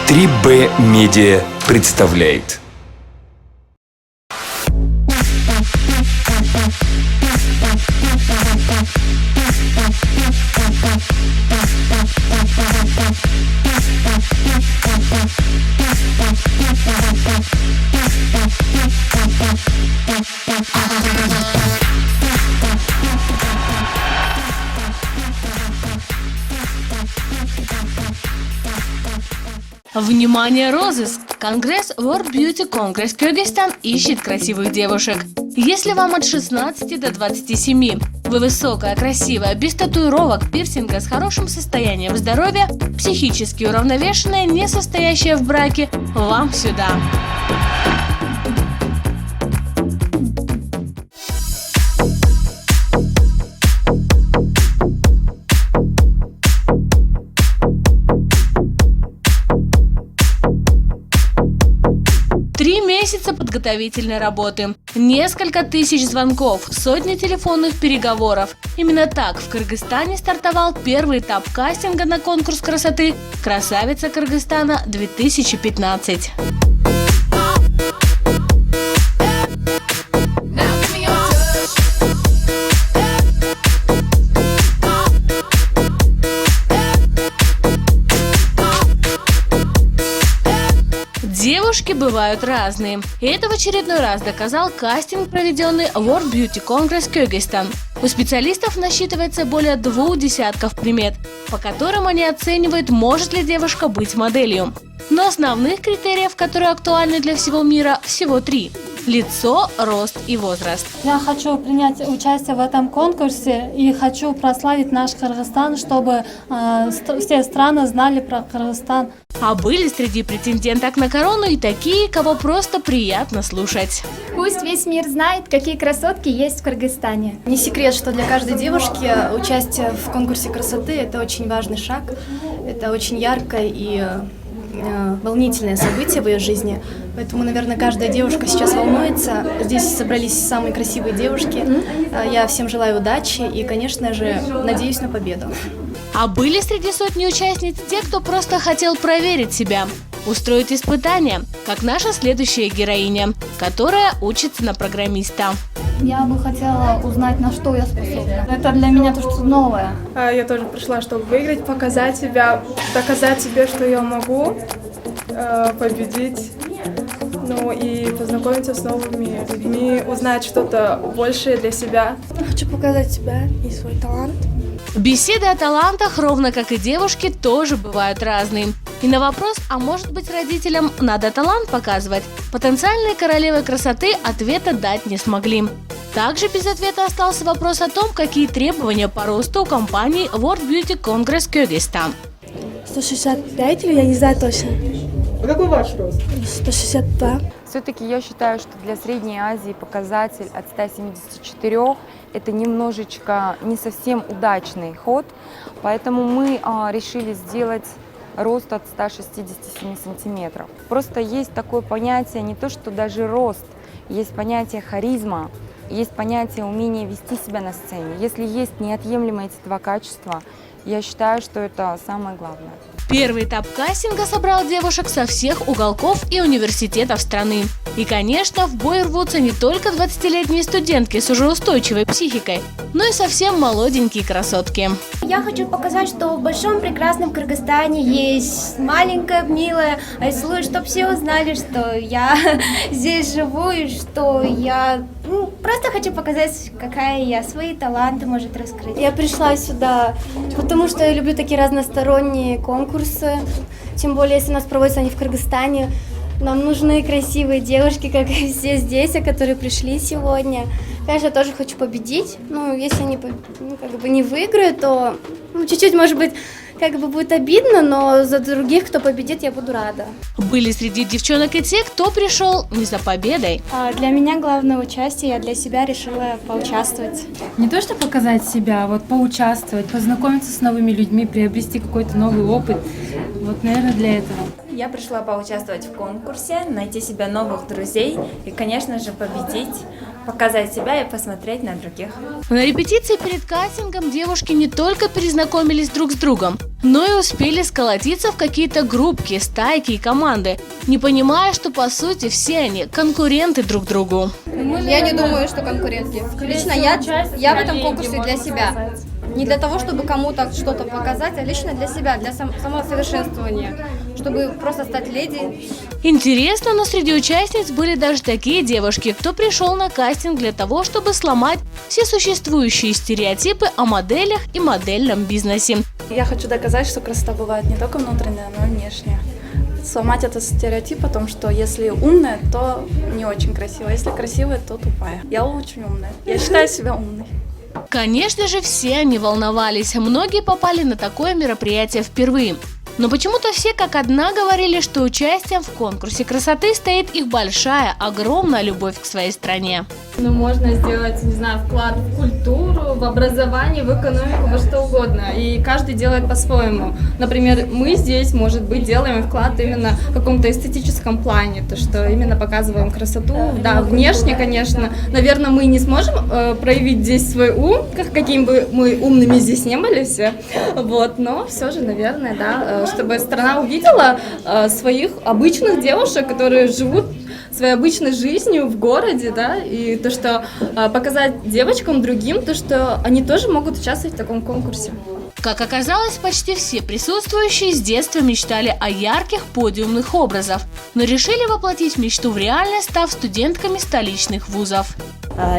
3B Media представляет. Внимание, розыск! Конгресс World Beauty Congress Кыргызстан ищет красивых девушек. Если вам от 16 до 27, вы высокая, красивая, без татуировок, пирсинга, с хорошим состоянием здоровья, психически уравновешенная, не состоящая в браке, вам сюда! Три месяца подготовительной работы, несколько тысяч звонков, сотни телефонных переговоров. Именно так в Кыргызстане стартовал первый этап кастинга на конкурс красоты «Красавица Кыргызстана 2015». Девушки бывают разные. И это в очередной раз доказал кастинг, проведенный World Beauty Congress Кыргызстан. У специалистов насчитывается более 2 десятков примет, по которым они оценивают, может ли девушка быть моделью. Но основных критериев, которые актуальны для всего мира, всего 3. Лицо, рост и возраст. Я хочу принять участие в этом конкурсе и хочу прославить наш Кыргызстан, чтобы все страны знали про Кыргызстан. А были среди претенденток на корону и такие, кого просто приятно слушать. Пусть весь мир знает, какие красотки есть в Кыргызстане. Не секрет, что для каждой девушки участие в конкурсе красоты – это очень важный шаг, это очень яркое и волнительное событие в ее жизни. Поэтому, наверное, каждая девушка сейчас волнуется. Здесь собрались самые красивые девушки. Я всем желаю удачи и, конечно же, надеюсь на победу. А были среди сотни участниц те, кто просто хотел проверить себя, устроить испытания, как наша следующая героиня, которая учится на программиста. Я бы хотела узнать, на что я способна. Это для меня то, что новое. Я тоже пришла, чтобы выиграть, показать себя, доказать себе, что я могу победить. Ну и познакомиться с новыми людьми, узнать что-то большее для себя. Хочу показать себя и свой талант. Беседы о талантах, ровно как и девушки, тоже бывают разные. И на вопрос, а может быть родителям надо талант показывать, потенциальные королевы красоты ответа дать не смогли. Также без ответа остался вопрос о том, какие требования по росту у компании World Beauty Congress Кыргызстан. 165 или я не знаю точно. А какой ваш рост? 162. Все-таки я считаю, что для Средней Азии показатель от 174 это немножечко не совсем удачный ход, поэтому мы решили сделать рост от 167 сантиметров. Просто есть такое понятие, не то что даже рост, есть понятие харизма, есть понятие умения вести себя на сцене. Если есть неотъемлемые эти 2 качества, я считаю, что это самое главное. Первый этап кастинга собрал девушек со всех уголков и университетов страны. И, конечно, в бой рвутся не только 20-летние студентки с уже устойчивой психикой, но и совсем молоденькие красотки. Я хочу показать, что в большом прекрасном Кыргызстане есть маленькая, милая Айсулу, чтобы все узнали, что я здесь живу и что я просто хочу показать, какая я, свои таланты может раскрыть. Я пришла сюда, потому что я люблю такие разносторонние конкурсы, тем более, если у нас проводятся они в Кыргызстане. Нам нужны красивые девушки, как и все здесь, которые пришли сегодня. Конечно, я тоже хочу победить. Ну, если они не выиграют, то чуть-чуть, может быть, будет обидно, но за других, кто победит, я буду рада. Были среди девчонок и те, кто пришел не за победой. Для меня главное участие, я для себя решила поучаствовать. Не то, что показать себя, а вот поучаствовать, познакомиться с новыми людьми, приобрести какой-то новый опыт. Вот, наверное, для этого. Я пришла поучаствовать в конкурсе, найти себе новых друзей и, конечно же, победить, показать себя и посмотреть на других. На репетиции перед кастингом девушки не только перезнакомились друг с другом, но и успели сколотиться в какие-то группки, стайки и команды, не понимая, что по сути все они конкуренты друг другу. Я не думаю, что конкурентки. Лично я в этом конкурсе для себя. Не для того, чтобы кому-то что-то показать, а лично для себя, для самосовершенствования, чтобы просто стать леди. Интересно, но среди участниц были даже такие девушки, кто пришел на кастинг для того, чтобы сломать все существующие стереотипы о моделях и модельном бизнесе. Я хочу доказать, что красота бывает не только внутренняя, но и внешняя. Сломать этот стереотип о том, что если умная, то не очень красивая, если красивая, то тупая. Я очень умная. Я считаю себя умной. Конечно же, все они волновались. Многие попали на такое мероприятие впервые. Но почему-то все как одна говорили, что участием в конкурсе красоты стоит их большая, огромная любовь к своей стране. Ну, можно сделать, не знаю, вклад в культуру, в образование, в экономику, во что угодно. И каждый делает по-своему. Например, мы здесь, может быть, делаем вклад именно в каком-то эстетическом плане. То, что именно показываем красоту. Да, внешне, конечно. Наверное, мы не сможем проявить здесь свой ум, какими бы мы умными здесь не были все. Вот, но все же, наверное, да, чтобы страна увидела своих обычных девушек, которые живут своей обычной жизнью в городе, да, и то, что показать девочкам другим, то, что они тоже могут участвовать в таком конкурсе. Как оказалось, почти все присутствующие с детства мечтали о ярких подиумных образах, но решили воплотить мечту в реальность, став студентками столичных вузов.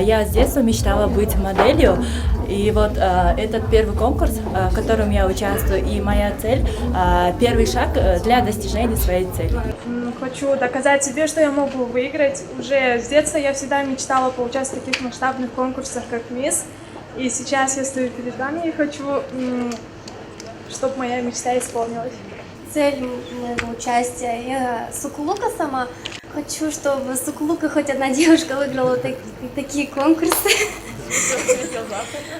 Я с детства мечтала быть моделью, и вот этот первый конкурс, в котором я участвую, и моя цель – первый шаг для достижения своей цели. Хочу доказать себе, что я могу выиграть. Уже с детства я всегда мечтала поучаствовать в таких масштабных конкурсах, как «Мисс». И сейчас я стою перед вами и хочу, чтобы моя мечта исполнилась. Цель моего участия – я Сукулука сама. Хочу, чтобы в Сукулука хоть одна девушка выиграла такие конкурсы.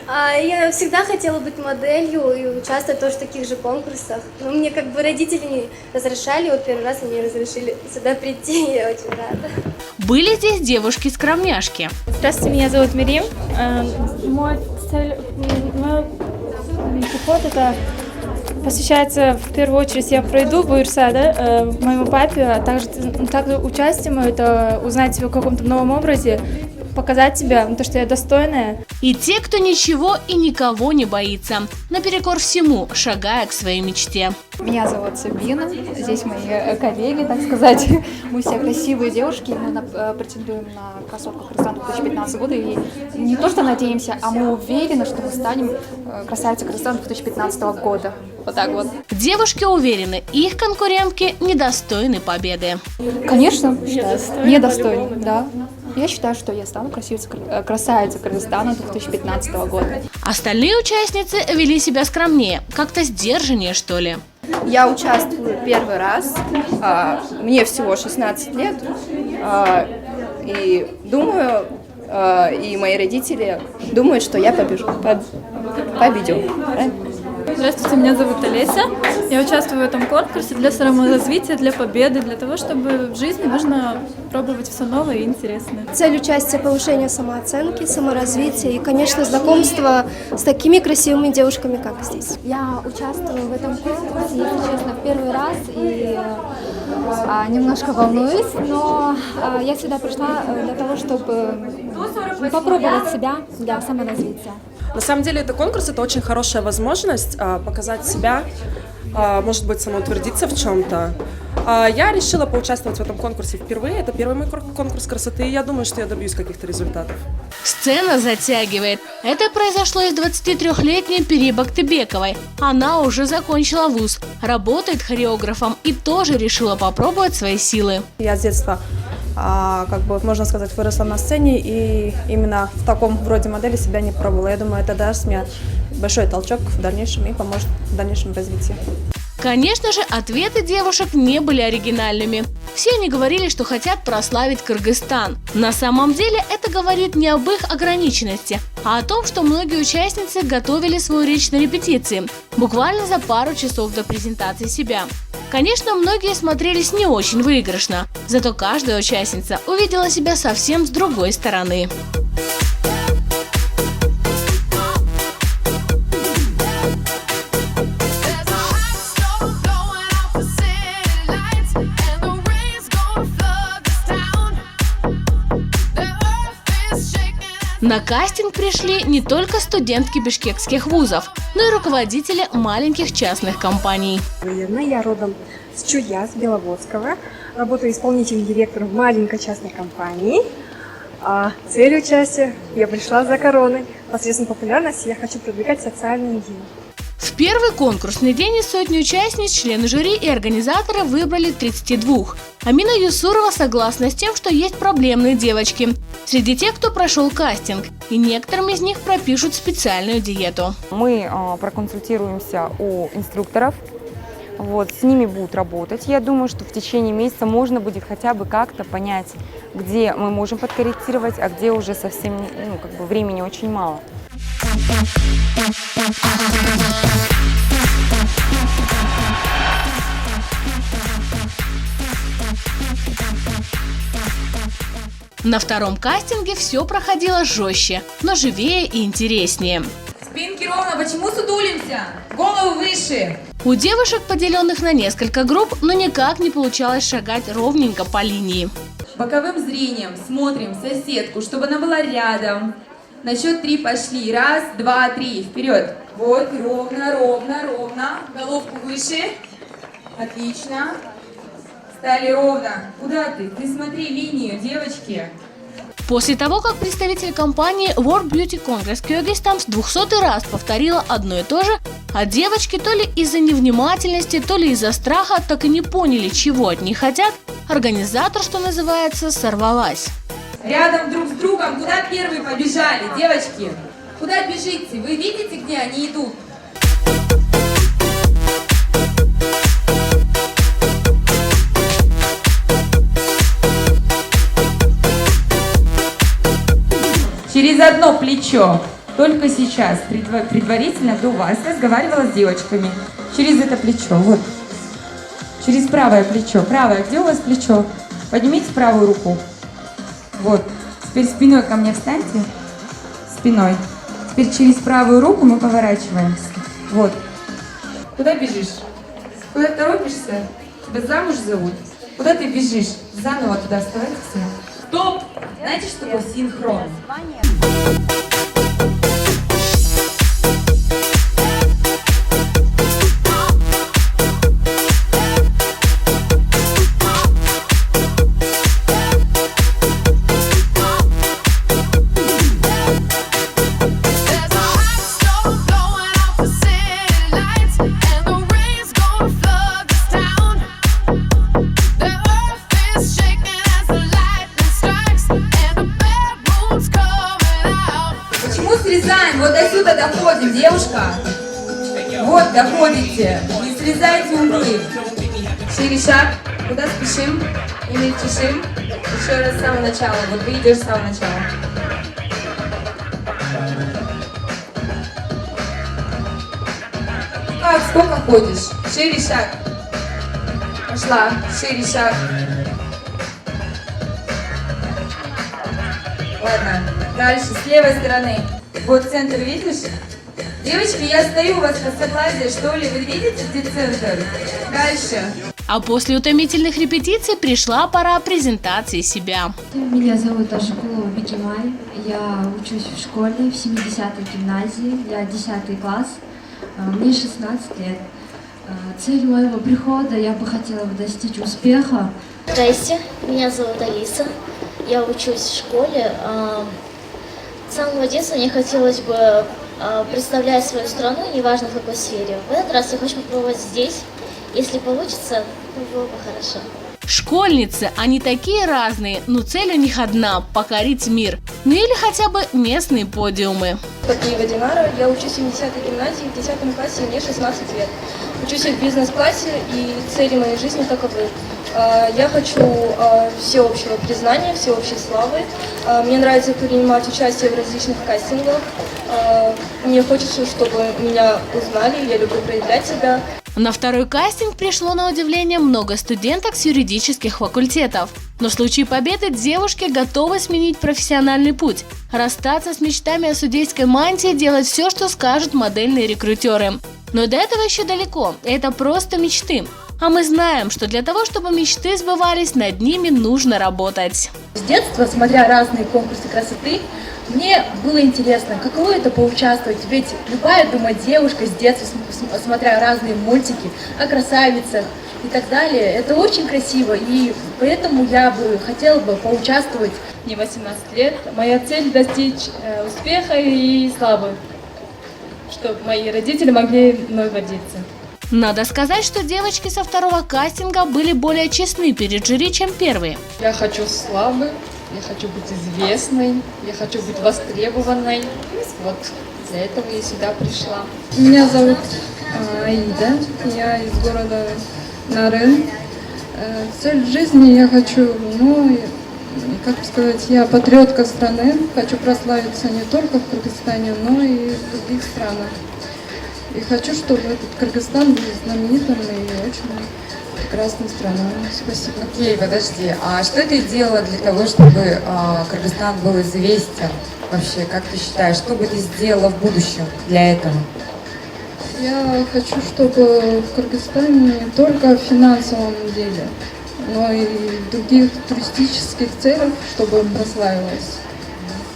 Я всегда хотела быть моделью и участвовать тоже в таких же конкурсах. Но мне как бы родители не разрешали, вот первый раз мне разрешили сюда прийти, и я очень рада. Были здесь девушки-скромняшки. Здравствуйте, меня зовут Мирим. Мой поход это посвящается в первую очередь, я пройду буйрса, да, моему папе, а также участие мое, это узнать себя в каком-то новом образе, показать себя, то, что я достойная. И те, кто ничего и никого не боится, наперекор всему, шагая к своей мечте. Меня зовут Сабина, здесь мои коллеги, так сказать. Мы все красивые девушки, мы претендуем на красотку Кыргызстана 2015 года. И не то, что надеемся, а мы уверены, что мы станем красавицей Кыргызстана 2015 года. Вот так вот. Девушки уверены, их конкурентки недостойны победы. Конечно, считаю, недостойны, да. Я считаю, что я стану красавицей Кыргызстана 2015 года. Остальные участницы вели себя скромнее, как-то сдержаннее, что ли. Я участвую первый раз, мне всего 16 лет, и думаю, и мои родители думают, что я победю. Здравствуйте, меня зовут Олеся. Я участвую в этом конкурсе для саморазвития, для победы, для того, чтобы в жизни можно пробовать все новое и интересное. Цель участия – повышение самооценки, саморазвития и, конечно, знакомство с такими красивыми девушками, как здесь. Я участвую в этом конкурсе, если честно, в первый раз и немножко волнуюсь, но я сюда пришла для того, чтобы попробовать себя для саморазвития. На самом деле, это конкурс, это очень хорошая возможность показать себя, может быть, самоутвердиться в чем-то. Я решила поучаствовать в этом конкурсе впервые. Это первый мой конкурс красоты, и я думаю, что я добьюсь каких-то результатов. Сцена затягивает. Это произошло и с 23-летней Пири Бактыбековой. Она уже закончила вуз, работает хореографом и тоже решила попробовать свои силы. Я с детства, как бы, можно сказать, выросла на сцене, и именно в таком вроде модели себя не пробовала. Я думаю, это даст мне большой толчок в дальнейшем и поможет в дальнейшем развитии. Конечно же, ответы девушек не были оригинальными. Все они говорили, что хотят прославить Кыргызстан. На самом деле это говорит не об их ограниченности, а о том, что многие участницы готовили свою речь на репетиции, буквально за пару часов до презентации себя. Конечно, многие смотрелись не очень выигрышно, зато каждая участница увидела себя совсем с другой стороны. На кастинг пришли не только студентки бишкекских вузов, но и руководители маленьких частных компаний. Я родом с Чуя, с Беловодского. Работаю исполнительным директором в маленькой частной компании. Цель участия – я пришла за короной. Посредством популярности я хочу продвигать социальные идеи. В первый конкурсный день из сотни участниц члены жюри и организаторы выбрали 32. Амина Юсурова согласна с тем, что есть проблемные девочки среди тех, кто прошел кастинг, и некоторым из них пропишут специальную диету. Мы проконсультируемся у инструкторов, с ними будут работать. Я думаю, что в течение месяца можно будет хотя бы как-то понять, где мы можем подкорректировать, а где уже совсем времени очень мало. На втором кастинге все проходило жестче, но живее и интереснее. Спинки ровно, почему сутулимся? Голову выше! У девушек, поделенных на несколько групп, но никак не получалось шагать ровненько по линии. Боковым зрением смотрим соседку, чтобы она была рядом. На счет 3 пошли. 1, 2, 3. Вперед. Вот, ровно, ровно, ровно. Головку выше. Отлично. Стали ровно. Куда ты? Ты смотри линию, девочки. После того, как представитель компании World Beauty Congress Kyrgyzstan в 200-й раз повторила одно и то же, а девочки то ли из-за невнимательности, то ли из-за страха так и не поняли, чего от них хотят, организатор, что называется, сорвалась. Рядом друг с другом. Куда первые побежали, девочки? Куда бежите? Вы видите, где они идут? Через одно плечо. Только сейчас, предварительно до вас, разговаривала с девочками. Через это плечо, вот. Через правое плечо. Правое, где у вас плечо? Поднимите правую руку. Вот. Теперь спиной ко мне встаньте. Спиной. Теперь через правую руку мы поворачиваемся. Вот. Куда бежишь? Куда торопишься? Тебя замуж зовут? Куда ты бежишь? Заново туда вставайте все. Стоп! Знаете, что такое синхрон? Срезаем, вот до сюда доходим, девушка. Вот, доходите. Не срезайте углы. Шире шаг. Куда спешим? Или чешим? Еще раз с самого начала. Вот вы идешь с самого начала. Как, сколько ходишь? Шире шаг. Пошла. Шире шаг. Ладно. Дальше, с левой стороны. Вот центр, видишь? Девочки, я стою у вас на согласии, что ли? Вы видите, где центр? Дальше. А после утомительных репетиций пришла пора презентации себя. Меня зовут Ашкулова Бекимай. Я учусь в школе, в 70-й гимназии. Я 10 класс. Мне 16 лет. Цель моего прихода, я бы хотела достичь успеха. Здрасте, меня зовут Алиса. Я учусь в школе. С самого детства мне хотелось бы представлять свою страну, неважно в какой сфере. В этот раз я хочу попробовать здесь. Если получится, то было бы хорошо. Школьницы, они такие разные, но цель у них одна – покорить мир. Ну или хотя бы местные подиумы. Такие Динара, я учусь в 70-й гимназии, в 10 классе, мне 16 лет. Учусь в бизнес-классе, и цели моей жизни таковы. Я хочу всеобщего признания, всеобщей славы. Мне нравится принимать участие в различных кастингах. Мне хочется, чтобы меня узнали, я люблю проявлять себя. На второй кастинг пришло на удивление много студенток с юридических факультетов. Но в случае победы девушки готовы сменить профессиональный путь, расстаться с мечтами о судейской мантии, делать все, что скажут модельные рекрутеры. Но до этого еще далеко, это просто мечты. А мы знаем, что для того, чтобы мечты сбывались, над ними нужно работать. С детства, смотря разные конкурсы красоты, Мне было интересно, каково это поучаствовать, ведь любая, думаю, девушка с детства, смотря разные мультики о красавицах и так далее, это очень красиво, и поэтому я бы хотела бы поучаствовать. Мне 18 лет, моя цель достичь успеха и славы, чтобы мои родители могли мной гордиться. Надо сказать, что девочки со второго кастинга были более честны перед жюри, чем первые. Я хочу славы, я хочу быть известной, я хочу быть востребованной. Вот для этого я сюда пришла. Меня зовут Аида, я из города Нарын. Цель в жизни я хочу, как сказать, я патриотка страны, хочу прославиться не только в Кыргызстане, но и в других странах. И хочу, чтобы этот Кыргызстан был знаменитым и очень прекрасной страной. Спасибо. Окей, подожди. А что ты делала для того, чтобы Кыргызстан был известен? Вообще, как ты считаешь, что бы ты сделала в будущем для этого? Я хочу, чтобы в Кыргызстане не только в финансовом деле, но и в других туристических целях, чтобы прославилась.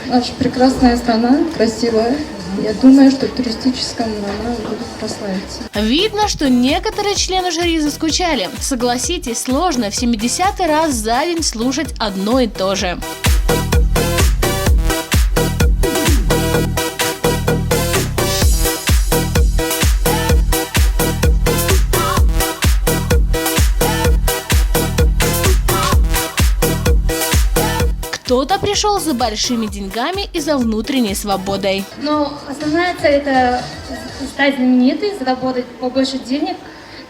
Наша прекрасная страна, красивая. Я думаю, что в туристическом она будет прославиться. Видно, что некоторые члены жюри заскучали. Согласитесь, сложно в 70-й раз за день слушать одно и то же. Кто-то пришел за большими деньгами и за внутренней свободой. Но основная цель – это стать знаменитой, заработать побольше денег,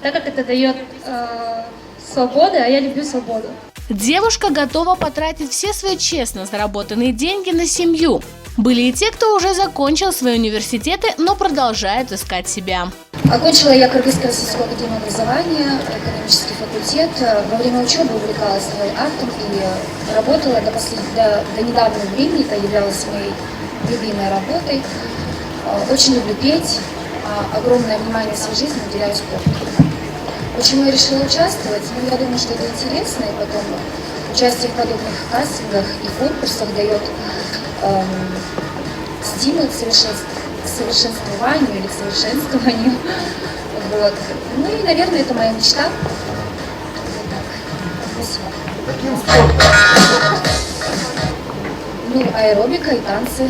так как это дает свободу, а я люблю свободу. Девушка готова потратить все свои честно заработанные деньги на семью. Были и те, кто уже закончил свои университеты, но продолжают искать себя. Окончила я Кыргызское российское академию образования, экономический факультет. Во время учебы увлекалась артом и работала до недавнего времени. Это являлось моей любимой работой. Очень люблю петь, огромное внимание в своей жизни уделяю спорту. Почему я решила участвовать? Я думаю, что это интересно, и потом участие в подобных кастингах и конкурсах дает стимул к совершенствованию или к совершенствованию. Вот. И, наверное, это моя мечта. Спасибо. Аэробика и танцы.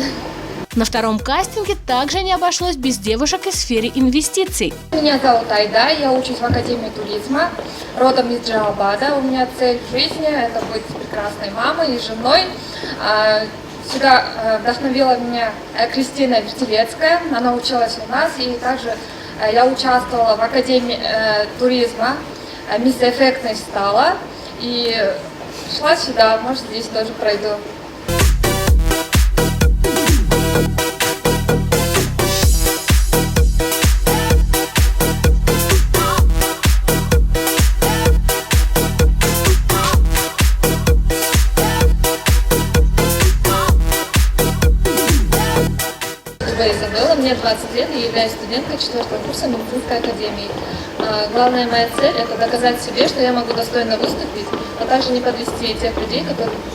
На втором кастинге также не обошлось без девушек из сферы инвестиций. Меня зовут Айда, я учусь в Академии туризма, родом из Джалабада. У меня цель в жизни – это быть прекрасной мамой и женой. Сюда вдохновила меня Кристина Вертилецкая, она училась у нас, и также я участвовала в Академии туризма, мисс Эффектной стала, и шла сюда, может, здесь тоже пройду. Изабелла, мне 20 лет, и являюсь студенткой 4-го курса медицинской академии. Главная моя цель – это доказать себе, что я могу достойно выступить, а также не подвести тех людей,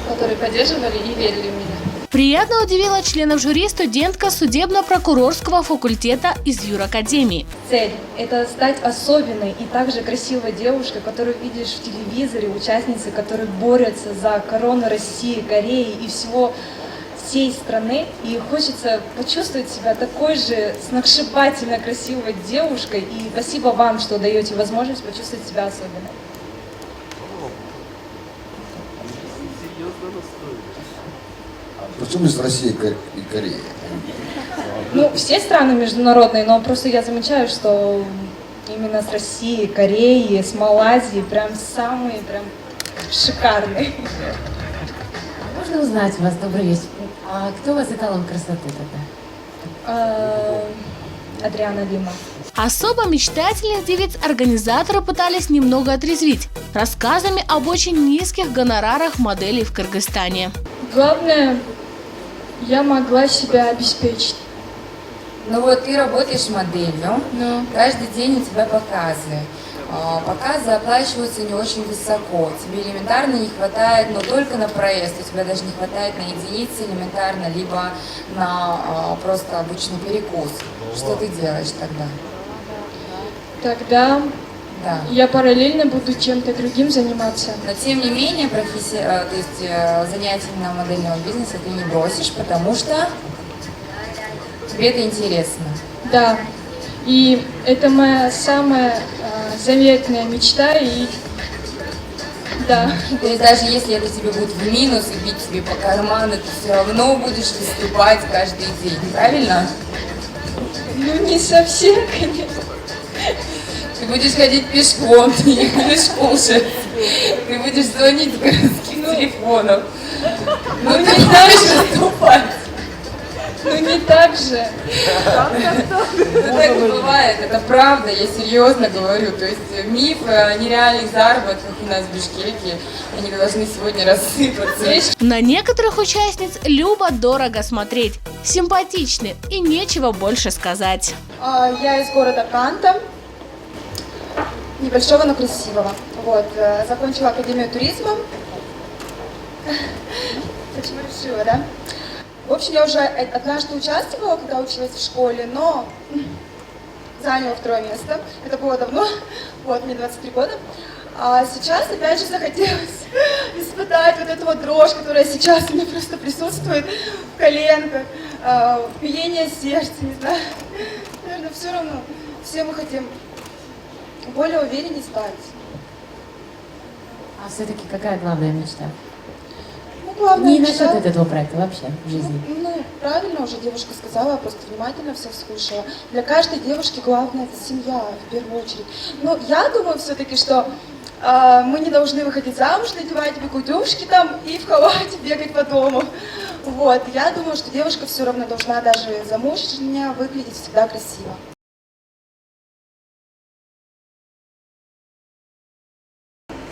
которые поддерживали и верили в меня. Приятно удивила членов жюри студентка судебно-прокурорского факультета из юракадемии. Цель – это стать особенной и также красивой девушкой, которую видишь в телевизоре, участницы, которые борются за корону России, Кореи и всей страны, и хочется почувствовать себя такой же сногсшибательно красивой девушкой, и спасибо вам, что даете возможность почувствовать себя особенной. Почему из России и Кореи? Все страны международные, но просто я замечаю, что именно с России, Кореи, с Малайзии прям самые шикарные. Можно узнать вас, добрый вечер. А кто у вас эталон красоты тогда? Адриана Лима. Особо мечтательных девиц организаторы пытались немного отрезвить рассказами об очень низких гонорарах моделей в Кыргызстане. Главное, я могла себя обеспечить. Ну вот ты работаешь моделью, каждый день у тебя показы. Показы оплачиваются не очень высоко. Тебе элементарно не хватает, но только на проезд. У тебя даже не хватает на единицы элементарно, либо на просто обычный перекус. Что ты делаешь тогда? Тогда я параллельно буду чем-то другим заниматься. Но тем не менее, занятия на модельного бизнеса ты не бросишь, потому что тебе это интересно. Да. И это моя самая заветная мечта, и да. То есть даже если это тебе будет в минус и бить тебе по карману, ты все равно будешь выступать каждый день, правильно? Ну не совсем, конечно. Ты будешь ходить пешком, ты не будешь кушать, ты будешь звонить с городских телефонов. Ну не так же. Ну не так же. Ну так не бывает, это правда, я серьезно говорю. То есть мифы о нереальных заработках у нас в Бишкеке, они должны сегодня рассыпаться. На некоторых участниц любо-дорого смотреть, симпатичны и нечего больше сказать. Я из города Канта, небольшого, но красивого. Вот, закончила Академию туризма. Почему решила, да? В общем, я уже однажды участвовала, когда училась в школе, но заняла 2-е место. Это было давно, вот, мне 23 года. А сейчас, опять же, захотелось испытать вот эту вот дрожь, которая сейчас у меня просто присутствует в коленках, биение сердца, не знаю. Наверное, все равно, все мы хотим более увереннее стать. А все-таки какая главная мечта? Главное, не насчет этого проекта, вообще в жизни. Ну, правильно уже девушка сказала, я просто внимательно всех слушала. Для каждой девушки главное — это семья, в первую очередь. Но я думаю все-таки, что мы не должны выходить замуж, надевать бигудюшки там и в халате бегать по дому. Вот, я думаю, что девушка все равно должна даже замужняя выглядеть всегда красиво.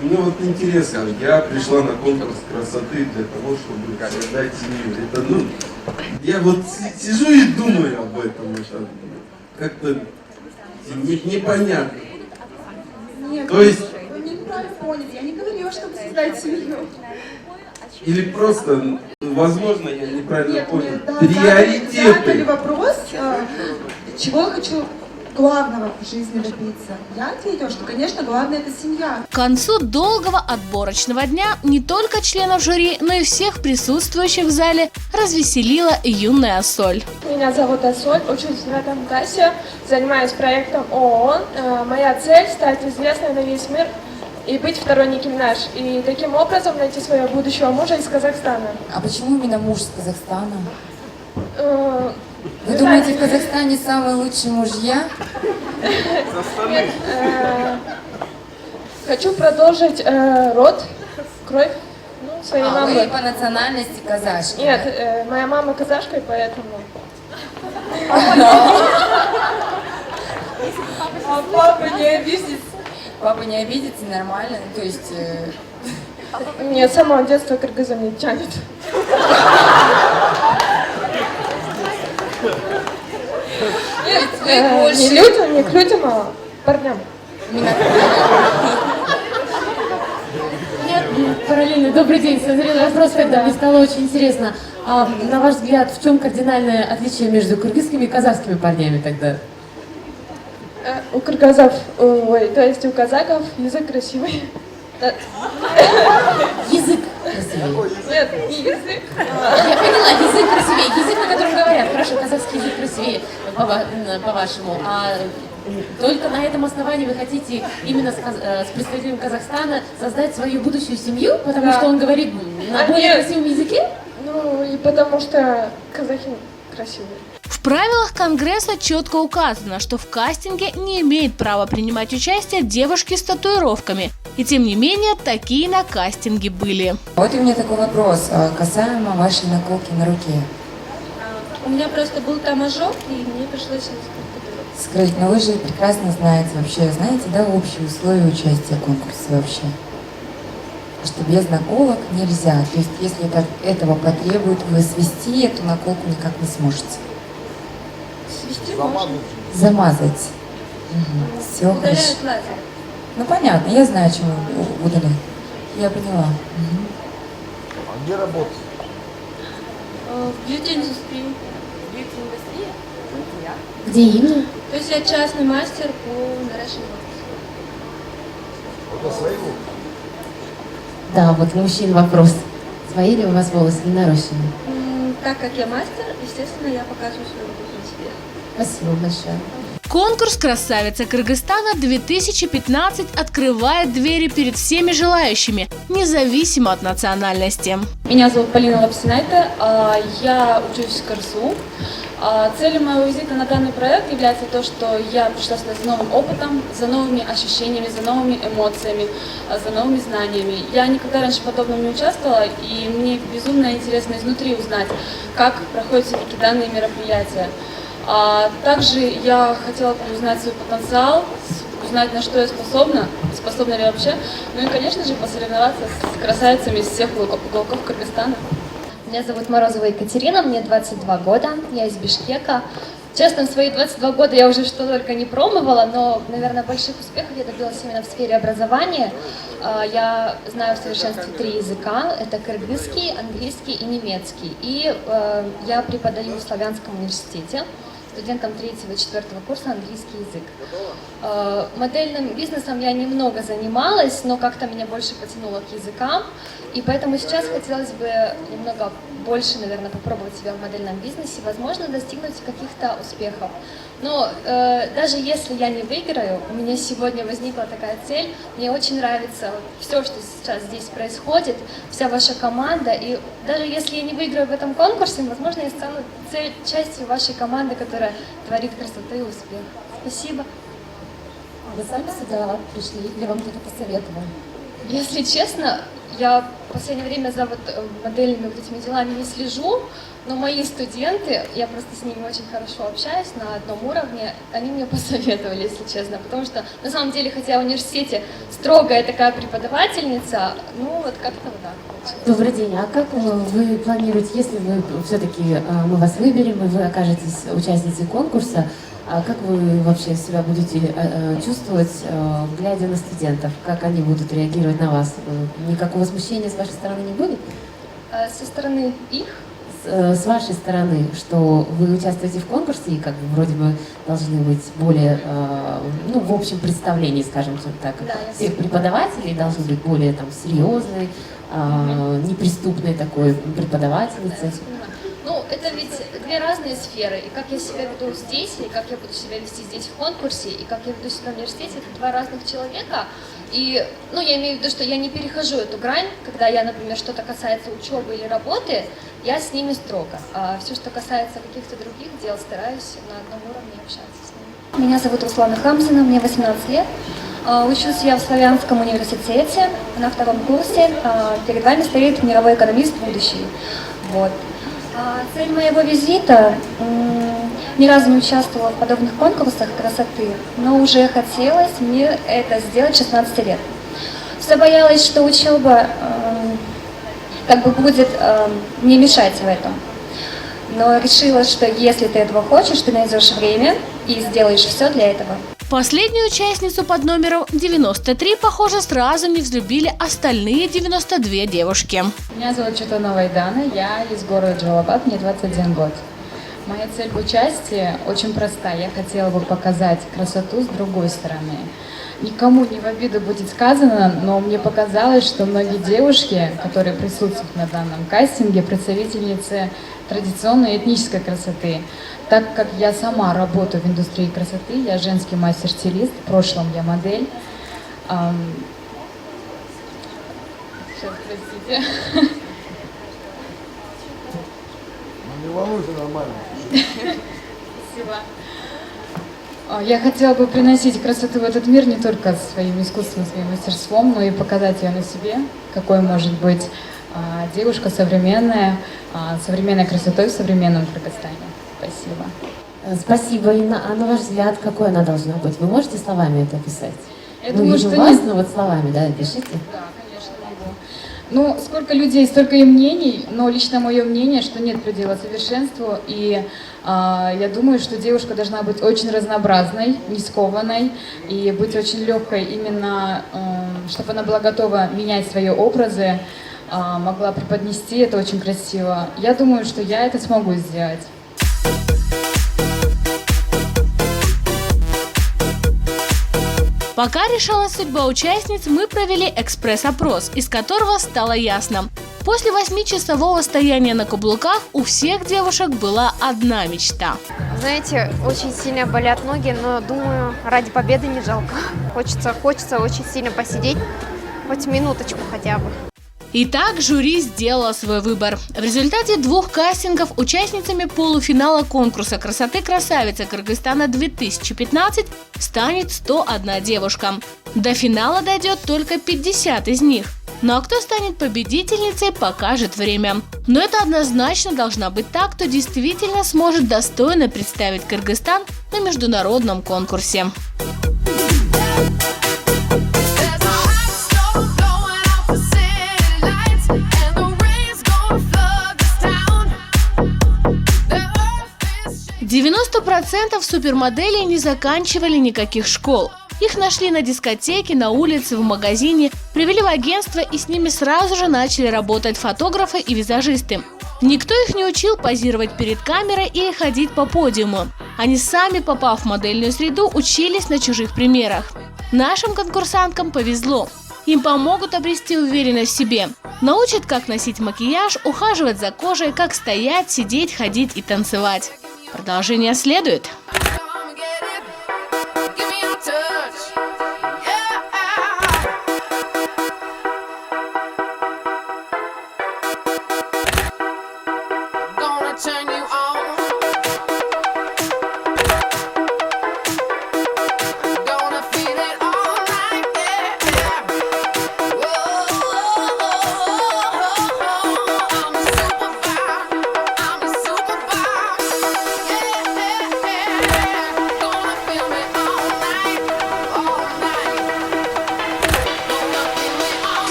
Мне вот интересно, я пришла на конкурс красоты для того, чтобы создать семью. Это, я вот сижу и думаю об этом, это как-то непонятно. Нет, то есть... Вы меня неправильно поняли, я не говорила, чтобы создать семью. Или просто, возможно, я неправильно понял, Приоритеты. приоритеты. Вопрос, чего я хочу главного в жизни добиться. Я ответила, что, конечно, главное — это семья. К концу долгого отборочного дня не только членов жюри, но и всех присутствующих в зале развеселила юная Ассоль. Меня зовут Ассоль, учусь в 9 классе, занимаюсь проектом ООН. Моя цель — стать известной на весь мир и быть второй Ники Минаж. И таким образом найти своего будущего мужа из Казахстана. А почему именно муж из Казахстана? Вы думаете, в Казахстане самые лучшие мужья? Нет, хочу продолжить род, кровь своей мамы. Вы по национальности казашки? Нет, моя мама казашка, и поэтому... А папа не обидится? Папа не обидится, нормально, то есть... Нет, с самого детства кыргызом не тянет. Не людям, не к людям, а парням. Параллельно, добрый день, созрел вопрос, когда мне стало очень интересно. А на ваш взгляд, в чем кардинальное отличие между кыргызскими и казахскими парнями тогда? У кыргызов, то есть у казаков язык красивый. Язык красивее. Нет, не язык. Я поняла, язык красивее, язык, на котором говорят. Хорошо, казахский язык красивее, по-вашему. А только на этом основании вы хотите именно с представителем Казахстана создать свою будущую семью, потому что он говорит на более красивом языке? Ну, и потому что казахи красивые. В правилах Конгресса четко указано, что в кастинге не имеет права принимать участие девушки с татуировками. И тем не менее, такие на кастинге были. Вот у меня такой вопрос, касаемо вашей наколки на руке. У меня просто был там ожог, и мне пришлось Скрыть, но вы же прекрасно знаете вообще, да, общие условия участия в конкурсе вообще. Что без наколок нельзя. То есть, если этого потребует, вы свести эту наколку никак не сможете. свести можно. Замазать. Все хорошо. Удаляют лазер. Ну понятно, я знаю, чего выдали. Я поняла. А где работать? В бьюти-индустрии. Бьюти-индустрия? Где именно? То есть я частный мастер по наращиванию волос. Это свои волосы? Да, вот мужчин вопрос. Свои ли у вас волосы или нарощенные? Так как я мастер, естественно, я показываю свою работу на себе. Спасибо большое. Конкурс «Красавица Кыргызстана-2015» открывает двери перед всеми желающими, независимо от национальности. Меня зовут Полина Лапсинайте, я учусь в КРСУ. Целью моего визита на данный проект является то, что я пришла сюда за новым опытом, за новыми ощущениями, за новыми эмоциями, за новыми знаниями. Я никогда раньше в подобном не участвовала, и мне безумно интересно изнутри узнать, как проходят все-таки данные мероприятия. Также я хотела бы узнать свой потенциал, узнать, на что я способна ли вообще, ну и, конечно же, посоревноваться с красавицами из всех уголков Кыргызстана. Меня зовут Морозова Екатерина, мне 22 года, я из Бишкека. Честно, в свои 22 года я уже что только не пробовала, но, наверное, больших успехов я добилась именно в сфере образования. Я знаю в совершенстве 3 языка, это кыргызский, английский и немецкий. И я преподаю в Славянском университете студентам 3-го и 4-го курса английский язык. Модельным бизнесом я немного занималась, но как-то меня больше потянуло к языкам, и поэтому сейчас хотелось бы немного больше, наверное, попробовать себя в модельном бизнесе, возможно, достигнуть каких-то успехов. Но даже если я не выиграю, у меня сегодня возникла такая цель, мне очень нравится все, что сейчас здесь происходит, вся ваша команда, и даже если я не выиграю в этом конкурсе, возможно, я стану частью вашей команды, которая творит красоту и успех. Спасибо. Вы сами сюда пришли или вам кто-то посоветовал? Если честно, я в последнее время за модельными вот этими делами не слежу, но мои студенты, я просто с ними очень хорошо общаюсь на одном уровне, они мне посоветовали, если честно, потому что на самом деле, хотя в университете строгая такая преподавательница, ну вот как-то вот так получилось. Добрый день, а как вы планируете, если вы все-таки мы вас выберем, и вы окажетесь участницей конкурса, а как вы вообще себя будете чувствовать, глядя на студентов? Как они будут реагировать на вас? Никакого смущения с вашей стороны не будет? Со стороны их? С вашей стороны, что вы участвуете в конкурсе и как бы вроде бы должны быть более, ну, в общем представлении, скажем так, да, всех преподавателей должны быть более там серьезной, неприступной такой преподавательницей. Ну, это ведь 2 разные сферы, и как я себя веду здесь, и как я буду себя вести здесь в конкурсе, и как я веду себя в университете, это 2 разных человека. И, ну, я имею в виду, что я не перехожу эту грань, когда я, например, что-то касается учебы или работы, я с ними строго. А все, что касается каких-то других дел, стараюсь на одном уровне общаться с ними. Меня зовут Руслана Хамзина, мне 18 лет. Учусь я в Славянском университете на 2-м курсе. Перед вами стоит мировой экономист будущий. Вот. Цель моего визита ни разу не участвовала в подобных конкурсах красоты, но уже хотелось мне это сделать 16 лет. Все боялась, что учеба как бы будет мне мешать в этом. Но решила, что если ты этого хочешь, ты найдешь время и сделаешь все для этого. Последнюю участницу под номером 93, похоже, сразу не взлюбили остальные 92 девушки. Меня зовут Чутонова Айдана, я из города Джалабад, мне 21 год. Моя цель в участии очень проста. Я хотела бы показать красоту с другой стороны. Никому не в обиду будет сказано, но мне показалось, что многие девушки, которые присутствуют на данном кастинге, представительницы традиционной этнической красоты. Так как я сама работаю в индустрии красоты, я женский мастер-стилист, в прошлом я модель. Сейчас, простите. Ну, не волнуйся, нормально. Спасибо. Я хотела бы приносить красоту в этот мир не только своим искусством, своим мастерством, но и показать ее на себе, какой может быть девушка современная, современной красотой в современном Кыргызстане. Спасибо. Спасибо. И на ваш взгляд, какой она должна быть? Вы можете словами это описать? Я думаю, вижу что вас, не... но вот словами, да, пишите. Да, конечно, могу. Ну, сколько людей, столько и мнений, но лично мое мнение, что нет предела совершенству, и я думаю, что девушка должна быть очень разнообразной, не скованной, и быть очень легкой, именно, чтобы она была готова менять свои образы, могла преподнести это очень красиво. Я думаю, что я это смогу сделать. Пока решалась судьба участниц, мы провели экспресс-опрос, из которого стало ясно. После 8-часового стояния на каблуках у всех девушек была одна мечта. Знаете, очень сильно болят ноги, но думаю, ради победы не жалко. Хочется очень сильно посидеть, хоть минуточку хотя бы. Итак, жюри сделало свой выбор. В результате 2 кастингов участницами полуфинала конкурса красоты красавица Кыргызстана 2015 станет 101 девушка. До финала дойдет только 50 из них. Ну а кто станет победительницей, покажет время. Но это однозначно должна быть та, кто действительно сможет достойно представить Кыргызстан на международном конкурсе. %90 супермоделей не заканчивали никаких школ. Их нашли на дискотеке, на улице, в магазине, привели в агентство, и с ними сразу же начали работать фотографы и визажисты. Никто их не учил позировать перед камерой или ходить по подиуму. Они сами, попав в модельную среду, учились на чужих примерах. Нашим конкурсанткам повезло. Им помогут обрести уверенность в себе. Научат, как носить макияж, ухаживать за кожей, как стоять, сидеть, ходить и танцевать. Продолжение следует.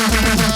Thank you.